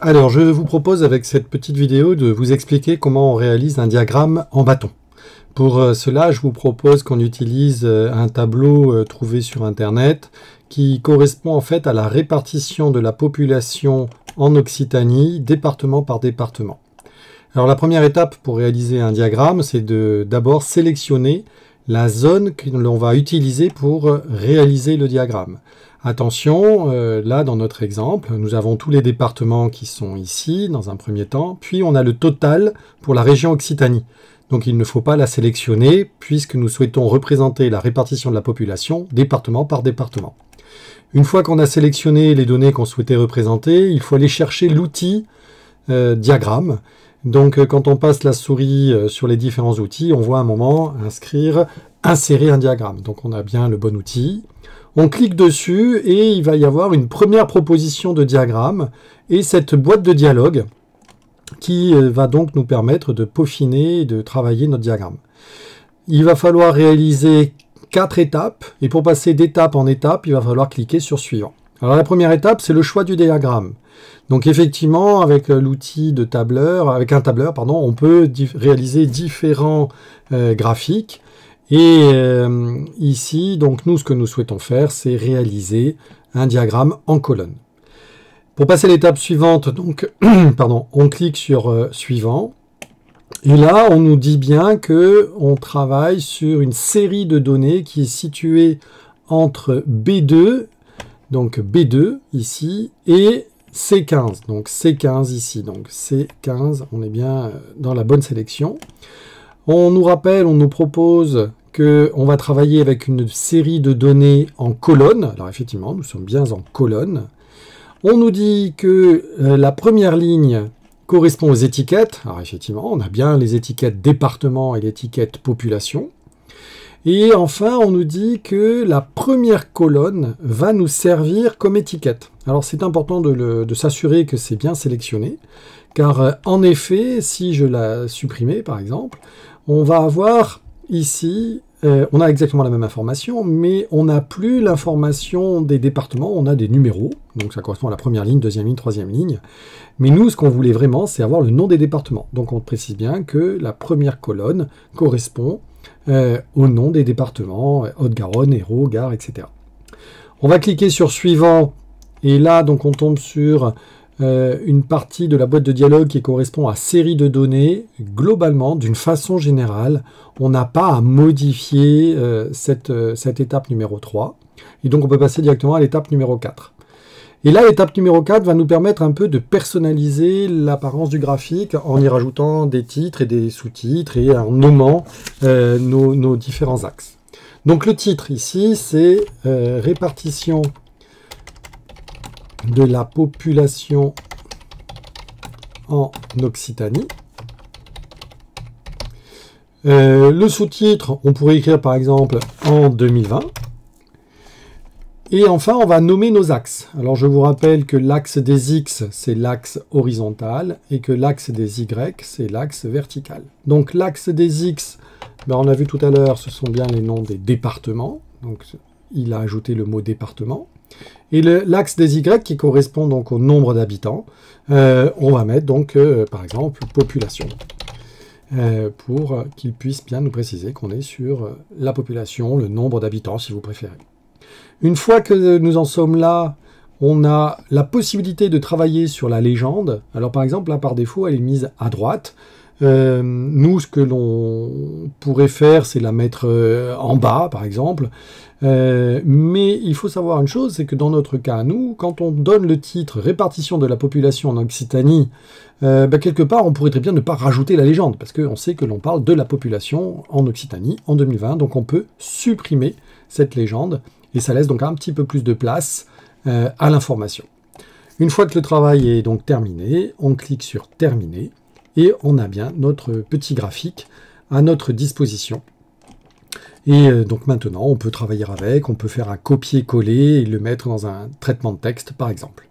Alors, je vous propose avec cette petite vidéo de vous expliquer comment on réalise un diagramme en bâton. Pour cela, je vous propose qu'on utilise un tableau trouvé sur Internet qui correspond en fait à la répartition de la population en Occitanie, département par département. Alors, la première étape pour réaliser un diagramme, c'est de d'abord sélectionner la zone que l'on va utiliser pour réaliser le diagramme. Attention, là dans notre exemple, nous avons tous les départements qui sont ici dans un premier temps, puis on a le total pour la région Occitanie. Donc il ne faut pas la sélectionner puisque nous souhaitons représenter la répartition de la population département par département. Une fois qu'on a sélectionné les données qu'on souhaitait représenter, il faut aller chercher l'outil diagramme. Donc quand on passe la souris sur les différents outils, on voit à un moment inscrire « Insérer un diagramme ». Donc on a bien le bon outil. On clique dessus et il va y avoir une première proposition de diagramme et cette boîte de dialogue qui va donc nous permettre de peaufiner et de travailler notre diagramme. Il va falloir réaliser 4 étapes et pour passer d'étape en étape, il va falloir cliquer sur « Suivant ». Alors la première étape, c'est le choix du diagramme. Donc effectivement, avec l'outil de tableur, avec un tableur, pardon, on peut réaliser différents graphiques. Et ici, donc nous, ce que nous souhaitons faire, c'est réaliser un diagramme en colonne. Pour passer à l'étape suivante, donc, pardon, on clique sur Suivant. Et là, on nous dit bien qu'on travaille sur une série de données qui est située entre B2, donc B2 ici, et C15, donc C15 ici, donc C15, on est bien dans la bonne sélection. On nous rappelle, on nous propose qu'on va travailler avec une série de données en colonne. Alors effectivement, nous sommes bien en colonne. On nous dit que la première ligne correspond aux étiquettes. Alors effectivement, on a bien les étiquettes département et l'étiquette population. Et enfin, on nous dit que la première colonne va nous servir comme étiquette. Alors c'est important de s'assurer que c'est bien sélectionné, car en effet, si je la supprimais par exemple, on va avoir ici, on a exactement la même information, mais on n'a plus l'information des départements, on a des numéros, donc ça correspond à la première ligne, deuxième ligne, troisième ligne. Mais nous, ce qu'on voulait vraiment, c'est avoir le nom des départements. Donc on précise bien que la première colonne correspond au nom des départements, Haute-Garonne, Hérault, Gard, etc. On va cliquer sur Suivant, et là, donc on tombe sur une partie de la boîte de dialogue qui correspond à série de données. Globalement, d'une façon générale, on n'a pas à modifier cette étape numéro 3. Et donc, on peut passer directement à l'étape numéro 4. Et là, l'étape numéro 4 va nous permettre un peu de personnaliser l'apparence du graphique en y rajoutant des titres et des sous-titres et en nommant nos différents axes. Donc, le titre ici, c'est répartition de la population en Occitanie. Le sous-titre, on pourrait écrire par exemple en 2020. Et enfin, on va nommer nos axes. Alors, je vous rappelle que l'axe des X, c'est l'axe horizontal, et que l'axe des Y, c'est l'axe vertical. Donc, l'axe des X, ben, on a vu tout à l'heure, ce sont bien les noms des départements. Donc, il a ajouté le mot département. Et l'axe des Y, qui correspond donc au nombre d'habitants, on va mettre donc, par exemple, population, pour qu'il puisse bien nous préciser qu'on est sur la population, le nombre d'habitants, si vous préférez. Une fois que nous en sommes là, on a la possibilité de travailler sur la légende. Alors par exemple, là par défaut, elle est mise à droite. Nous, ce que l'on pourrait faire, c'est la mettre en bas, par exemple. Mais il faut savoir une chose, c'est que dans notre cas, nous, quand on donne le titre « Répartition de la population en Occitanie », quelque part, on pourrait très bien ne pas rajouter la légende, parce qu'on sait que l'on parle de la population en Occitanie en 2020, donc on peut supprimer cette légende, et ça laisse donc un petit peu plus de place à l'information. Une fois que le travail est donc terminé, on clique sur « Terminer », et on a bien notre petit graphique à notre disposition. Et donc maintenant, on peut travailler avec, on peut faire un copier-coller et le mettre dans un traitement de texte, par exemple.